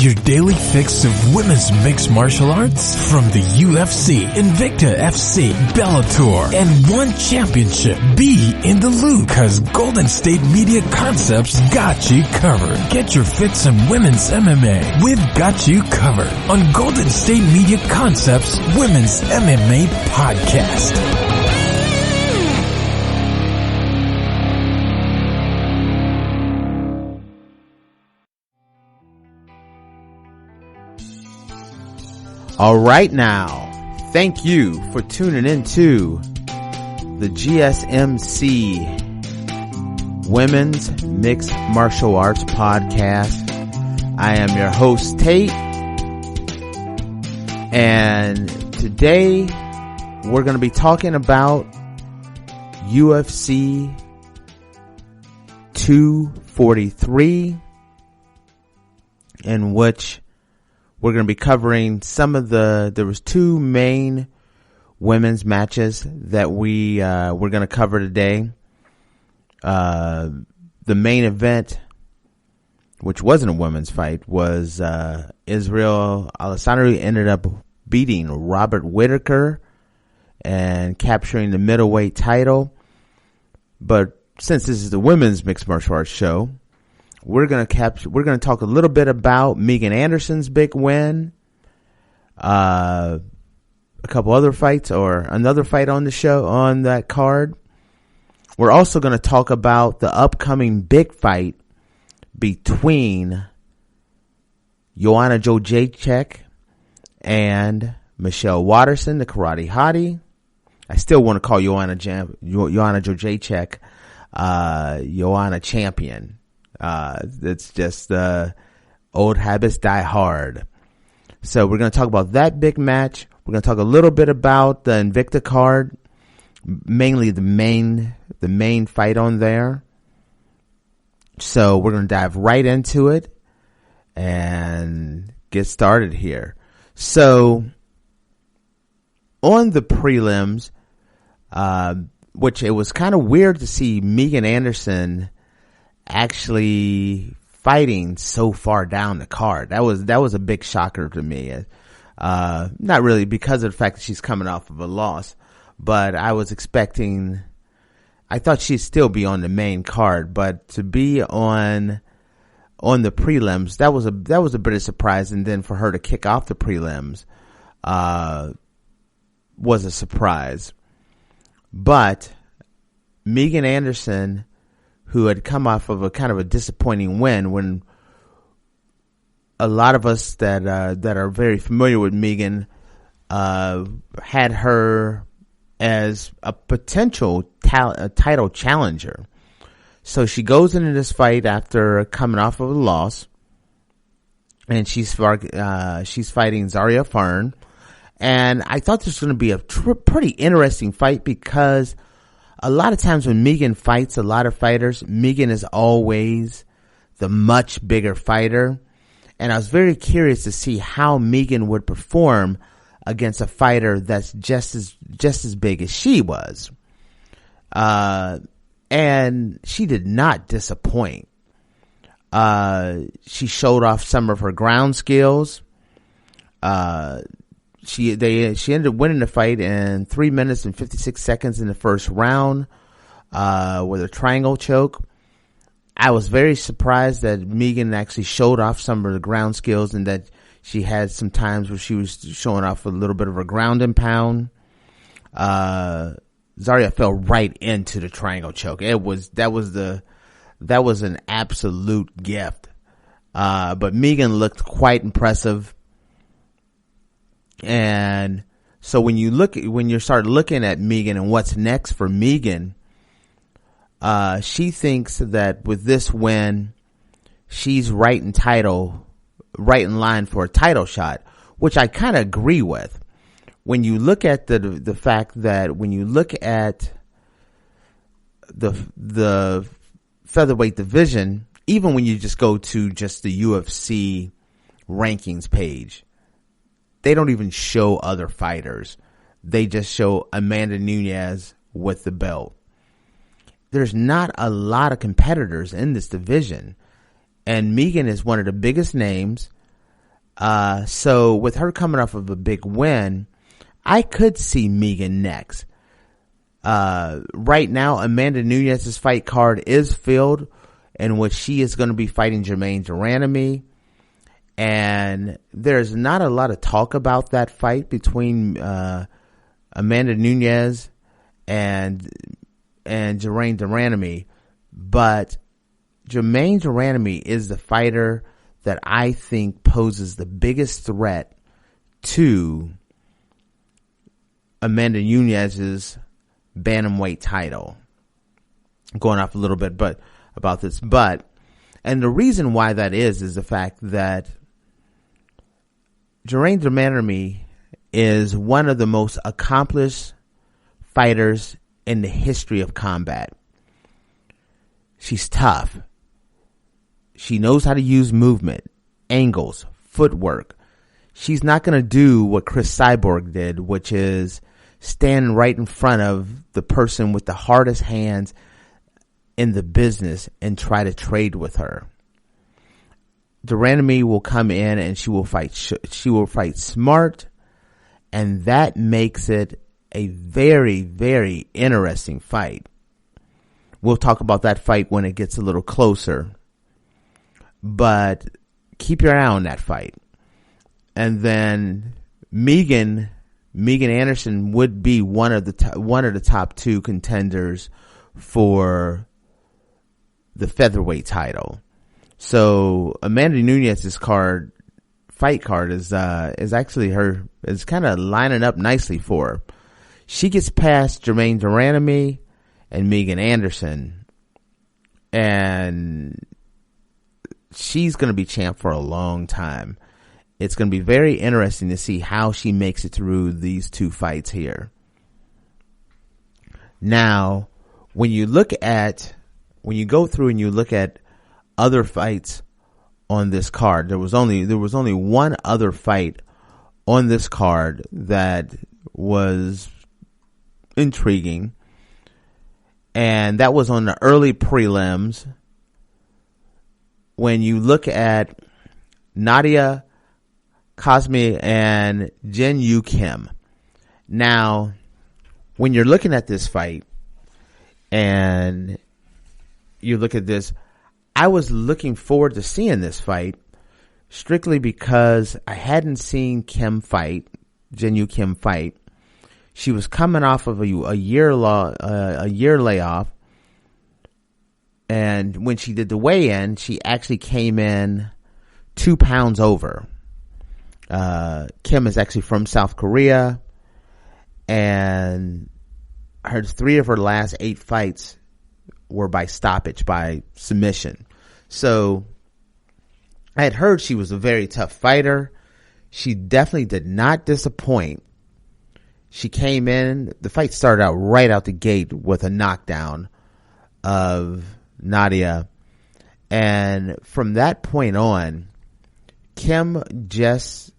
your daily fix of women's mixed martial arts from the UFC, Invicta FC, Bellator, and one championship. Be in the loop, cause Golden State Media Concepts got you covered. Get your fix in women's MMA. We've got you covered on Golden State Media Concepts Women's MMA Podcast. All right now, thank you for tuning into the GSMC Women's Mixed Martial Arts Podcast. I am your host, Tate, and today we're going to be talking about UFC 243, in which we're going to be covering there was two main women's matches that we're going to cover today. The main event, which wasn't a women's fight, was Israel Adesanya ended up beating Robert Whittaker and capturing the middleweight title. But since this is the women's mixed martial arts show, we're going to talk a little bit about Megan Anderson's big win, a couple other fights, or another fight on the show, on that card. We're also going to talk about the upcoming big fight between Joanna Jedrzejczyk and Michelle Waterson, the karate hottie. I still want to call Joanna Jedrzejczyk, Joanna champion. It's just, old habits die hard. So we're going to talk about that big match. We're going to talk a little bit about the Invicta card, mainly the main fight on there. So we're going to dive right into it and get started here. So on the prelims, which it was kind of weird to see Megan Anderson actually fighting so far down the card. That was a big shocker to me. Not really because of the fact that she's coming off of a loss, but I thought she'd still be on the main card, but to be on the prelims, that was a bit of a surprise. And then for her to kick off the prelims, was a surprise. But Megan Anderson, who had come off of a kind of a disappointing win, when a lot of us that are very familiar with Megan had her as a potential title challenger. So she goes into this fight after coming off of a loss, and she's fighting Zarya Fairn. And I thought this was going to be a pretty interesting fight, because a lot of times when Megan fights a lot of fighters, Megan is always the much bigger fighter. And I was very curious to see how Megan would perform against a fighter that's just as big as she was. And she did not disappoint. She showed off some of her ground skills. She ended up winning the fight in 3 minutes and 56 seconds in the first round, with a triangle choke. I was very surprised that Megan actually showed off some of the ground skills, and that she had some times where she was showing off a little bit of her ground and pound. Zarya fell right into the triangle choke. That was an absolute gift. But Megan looked quite impressive. And so when you start looking at Megan and what's next for Megan, she thinks that with this win, she's right in line for a title shot, which I kind of agree with. When you look at the fact that when you look at the featherweight division, even when you just go to just the UFC rankings page, they don't even show other fighters. They just show Amanda Nunes with the belt. There's not a lot of competitors in this division, and Megan is one of the biggest names. So with her coming off of a big win, I could see Megan next. Right now, Amanda Nunes's fight card is filled, in which she is going to be fighting Germaine de Randamie. And there's not a lot of talk about that fight between Amanda Nunes and Germaine de Randamie, but Germaine de Randamie is the fighter that I think poses the biggest threat to Amanda Nunes's bantamweight title. I'm going off a little bit about this, and the reason why that is the fact that Germaine de Randamie is one of the most accomplished fighters in the history of combat. She's tough. She knows how to use movement, angles, footwork. She's not going to do what Chris Cyborg did, which is stand right in front of the person with the hardest hands in the business and try to trade with her. De Randamie will come in and she will fight smart, and that makes it a very, very interesting fight. We'll talk about that fight when it gets a little closer, but keep your eye on that fight. And then Megan Anderson would be one of the top two contenders for the featherweight title. So Amanda Nunes's fight card is actually is kind of lining up nicely for her. She gets past Germaine de Randamie and Megan Anderson, and she's going to be champ for a long time. It's going to be very interesting to see how she makes it through these two fights here. Now, when you go through and you look at other fights on this card, there was only one other fight on this card that was intriguing, and that was on the early prelims. When you look at Nadia Kassem and Jinyu Kim. Now, when you're looking at this fight and you look at this, I was looking forward to seeing this fight strictly because I hadn't seen Jinyu Kim fight. She was coming off of a year layoff, and when she did the weigh-in, she actually came in 2 pounds over. Kim is actually from South Korea, and 3 of her last 8 fights were by stoppage, by submission. So I had heard she was a very tough fighter. She definitely did not disappoint. She came in, the fight started out right out the gate with a knockdown of Nadia. And from that point on, Kim just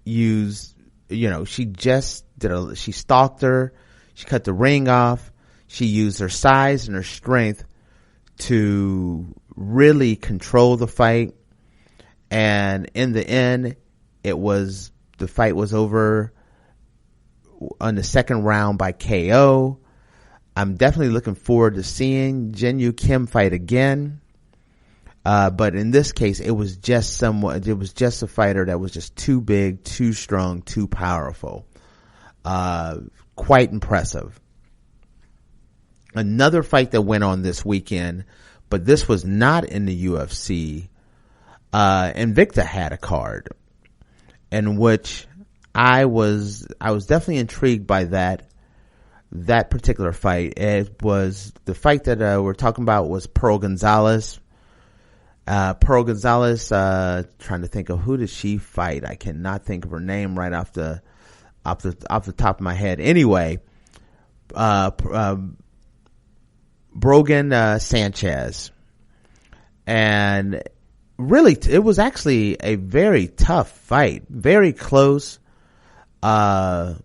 used, she stalked her. She cut the ring off. She used her size and her strength to really control the fight. And in the end, the fight was over on the second round by KO. I'm definitely looking forward to seeing Jinyu Kim fight again. But in this case, it was just a fighter that was just too big, too strong, too powerful. Quite impressive. Another fight that went on this weekend, but this was not in the UFC. Invicta had a card in which I was definitely intrigued by that particular fight. It was the fight that we're talking about was Pearl Gonzalez. Pearl Gonzalez, trying to think of who did she fight. I cannot think of her name right off the top of my head. Anyway, Brogan Sanchez, and really it was actually a very tough fight, very close. When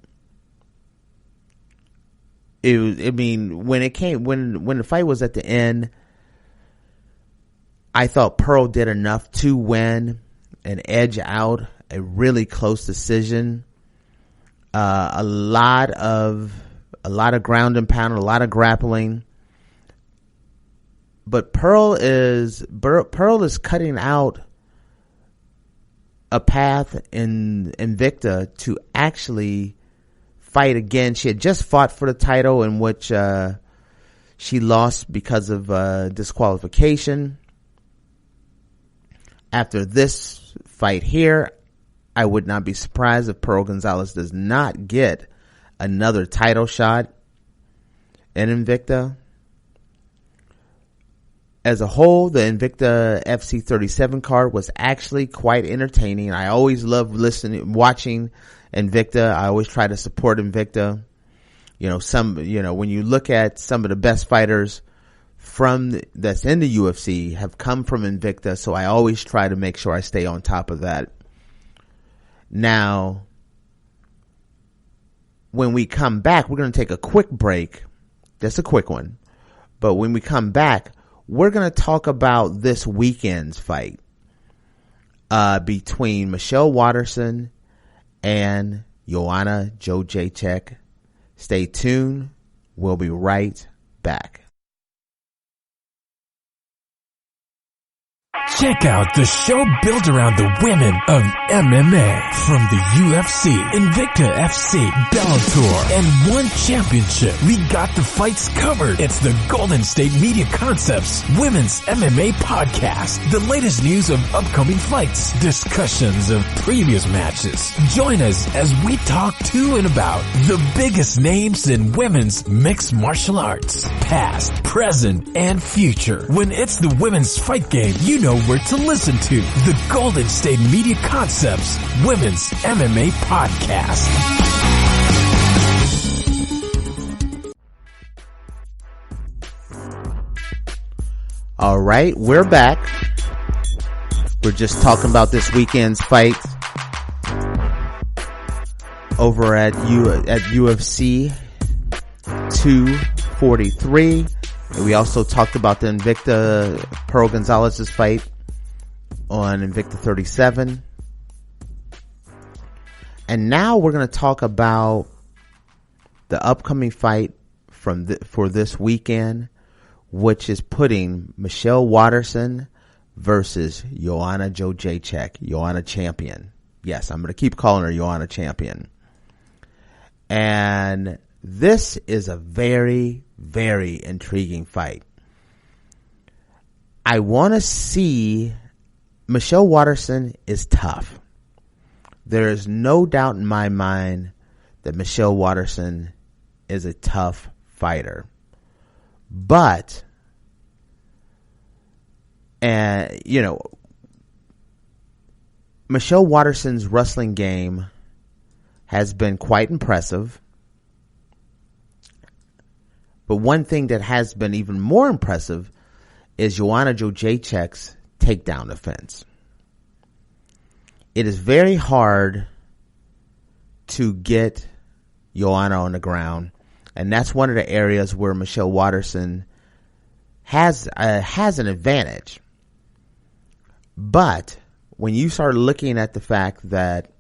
the fight was at the end, I thought Pearl did enough to win and edge out a really close decision. A lot of ground and pound, a lot of grappling. But Pearl is cutting out a path in Invicta to actually fight again. She had just fought for the title, in which she lost because of disqualification. After this fight here, I would not be surprised if Pearl Gonzalez does not get another title shot in Invicta. As a whole, the Invicta FC 37 card was actually quite entertaining. I always love watching Invicta. I always try to support Invicta. When you look at some of the best fighters that's in the UFC have come from Invicta, so I always try to make sure I stay on top of that. Now, when we come back, we're going to take a quick break. Just a quick one. But when we come back, we're going to talk about this weekend's fight between Michelle Waterson and Joanna Jedrzejczyk. Stay tuned. We'll be right back. Check out the show built around the women of MMA. From the UFC, Invicta FC, Bellator, and One Championship. We got the fights covered. It's the Golden State Media Concepts Women's MMA Podcast. The latest news of upcoming fights, discussions of previous matches. Join us as we talk to and about the biggest names in women's mixed martial arts. Past, present, and future. When it's the women's fight game, you know where to listen to. The Golden State Media Concepts Women's MMA Podcast. All right, we're back. We're just talking about this weekend's fight over at UFC 243. And we also talked about the Invicta Pearl Gonzalez's fight on Invicta 37. And now we're going to talk about the upcoming fight for this weekend, which is putting Michelle Waterson versus Joanna Jedrzejczyk, Joanna Champion. Yes, I'm going to keep calling her Joanna Champion. And this is a very, very intriguing fight. I want to see. Michelle Waterson is tough. There is no doubt in my mind that Michelle Waterson is a tough fighter. But, Michelle Waterson's wrestling game has been quite impressive. But one thing that has been even more impressive is Joanna Jedrzejczyk's takedown defense. It is very hard to get Joanna on the ground, and that's one of the areas where Michelle Waterson has an advantage. But when you start looking at the fact that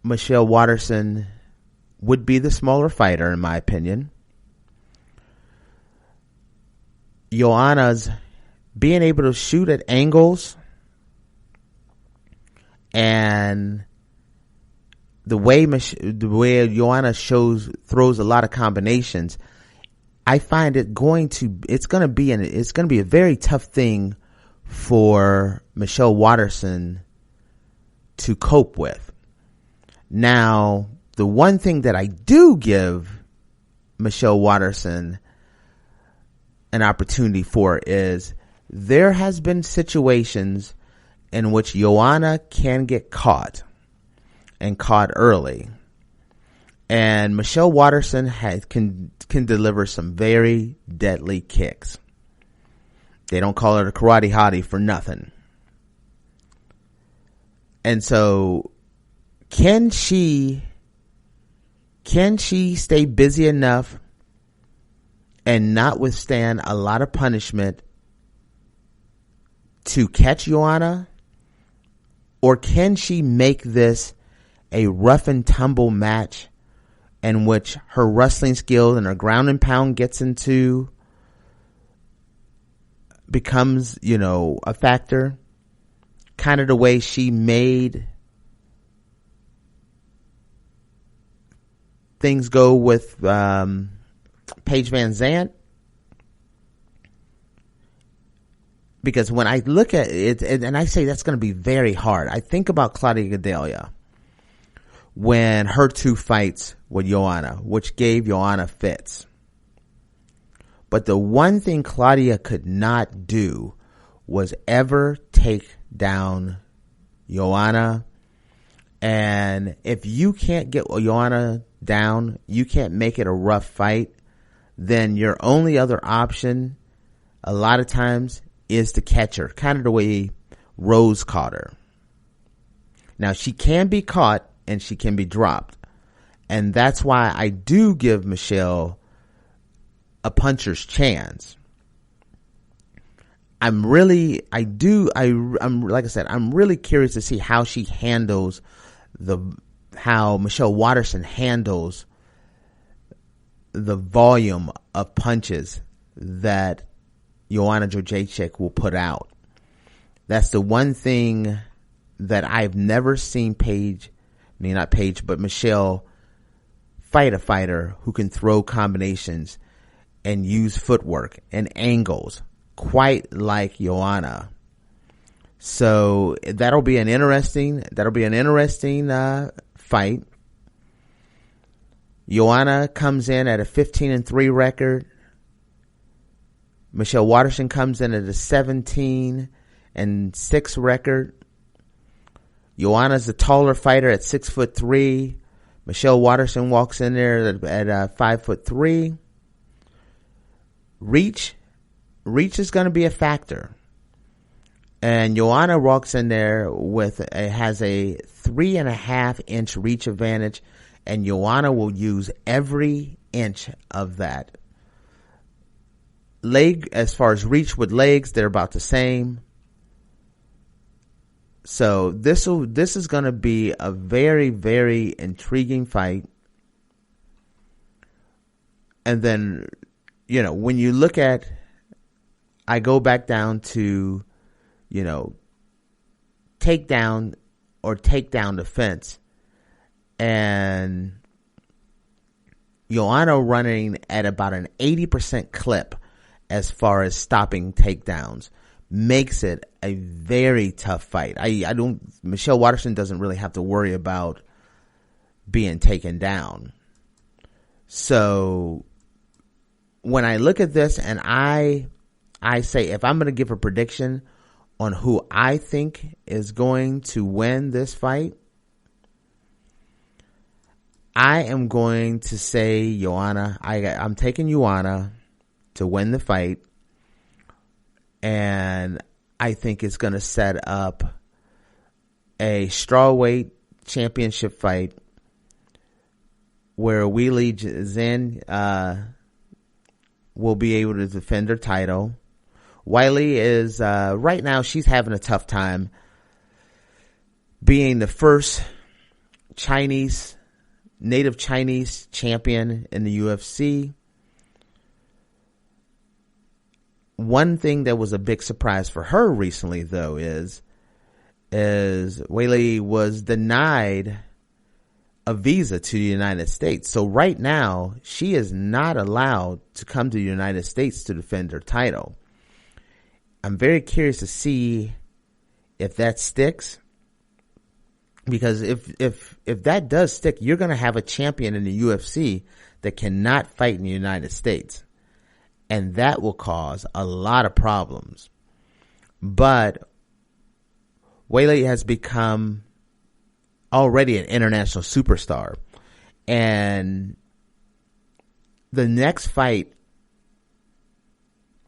Michelle Waterson would be the smaller fighter, in my opinion, Joanna's being able to shoot at angles and the way Joanna throws a lot of combinations, I find it's going to be a very tough thing for Michelle Waterson to cope with. Now, the one thing that I do give Michelle Waterson an opportunity for is there has been situations in which Joanna can get caught and caught early, and Michelle Waterson can deliver some very deadly kicks. They don't call her the karate hottie for nothing. And so can she stay busy enough and not withstand a lot of punishment to catch Joanna Or can she make this a rough and tumble match in which her wrestling skills and her ground and pound becomes, a factor? Kind of the way she made things go with Paige Van Zandt. Because when I look at it, and I say that's going to be very hard, I think about Claudia Gadelha when her 2 fights with Joanna, which gave Joanna fits. But the one thing Claudia could not do was ever take down Joanna. And if you can't get Joanna down, you can't make it a rough fight, then your only other option a lot of times is to catch her, kind of the way Rose caught her. Now, she can be caught and she can be dropped. And that's why I do give Michelle a puncher's chance. I'm like I said, I'm really curious to see how she handles how Michelle Waterson handles the volume of punches that Joanna Jedrzejczyk will put out. That's the one thing that I've never seen Michelle fight a fighter who can throw combinations and use footwork and angles quite like Joanna. So that'll be an interesting fight. Joanna comes in at a 15-3 record. Michelle Waterson comes in at a 17-6 record. Joanna's the taller fighter at 6'3". Michelle Waterson walks in there at 5'3". Reach is going to be a factor. And Joanna walks in there has a 3.5 inch reach advantage, and Joanna will use every inch of that. Leg, as far as reach with legs, they're about the same. So this is going to be a very, very intriguing fight. And then, when you look at, I go back down to, takedown defense, and Joanna running at about an 80% clip as far as stopping takedowns makes it a very tough fight. Michelle Waterson doesn't really have to worry about being taken down. So when I look at this and I say, if I'm going to give a prediction on who I think is going to win this fight, I am going to say Joanna. I'm taking Joanna to win the fight, and I think it's going to set up a strawweight championship fight where Weili Zhang will be able to defend her title. Weili is right now, she's having a tough time being the first native Chinese champion in the UFC. One thing that was a big surprise for her recently, though, is Weili was denied a visa to the United States. So right now, she is not allowed to come to the United States to defend her title. I'm very curious to see if that sticks, because if that does stick, you're going to have a champion in the UFC that cannot fight in the United States, and that will cause a lot of problems. But Weili has become already an international superstar, and the next fight,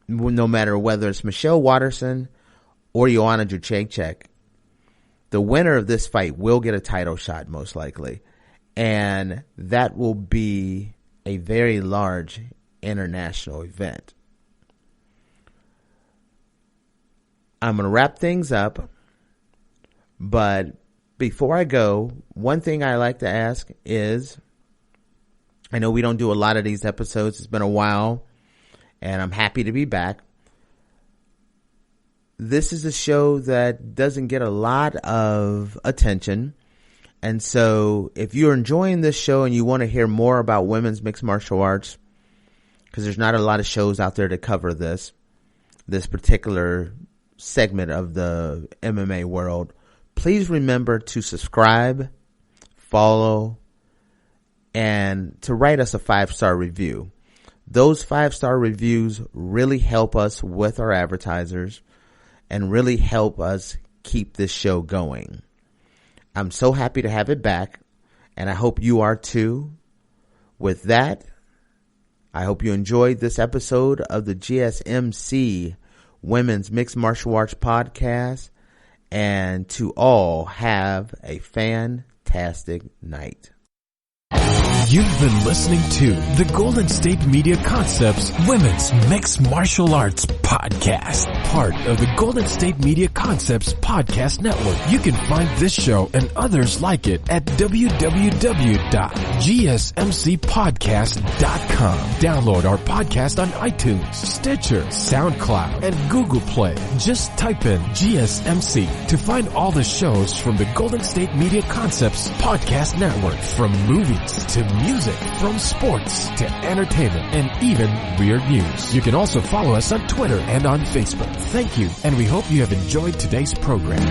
no matter whether it's Michelle Waterson or Joanna Jedrzejczyk, the winner of this fight will get a title shot most likely, and that will be a very large international event. I'm going to wrap things up But before I go, one thing I like to ask is, I know we don't do a lot of these episodes. It's been a while, and I'm happy to be back. This is a show that doesn't get a lot of attention. And so if you're enjoying this show and you want to hear more about women's mixed martial arts, because there's not a lot of shows out there to cover this particular segment of the MMA world, please remember to subscribe, follow, and to write us a 5-star review. Those 5-star reviews really help us with our advertisers and really help us keep this show going. I'm so happy to have it back, and I hope you are too. With that, I hope you enjoyed this episode of the GSMC Women's Mixed Martial Arts Podcast, and to all have a fantastic night. You've been listening to the Golden State Media Concepts Women's Mixed Martial Arts Podcast, part of the Golden State Media Concepts Podcast Network. You can find this show and others like it at www.gsmcpodcast.com. Download our podcast on iTunes, Stitcher, SoundCloud, and Google Play. Just type in GSMC to find all the shows from the Golden State Media Concepts Podcast Network, from movies to music, from sports to entertainment, and even weird news. You can also follow us on Twitter and on Facebook. Thank you, and we hope you have enjoyed today's program.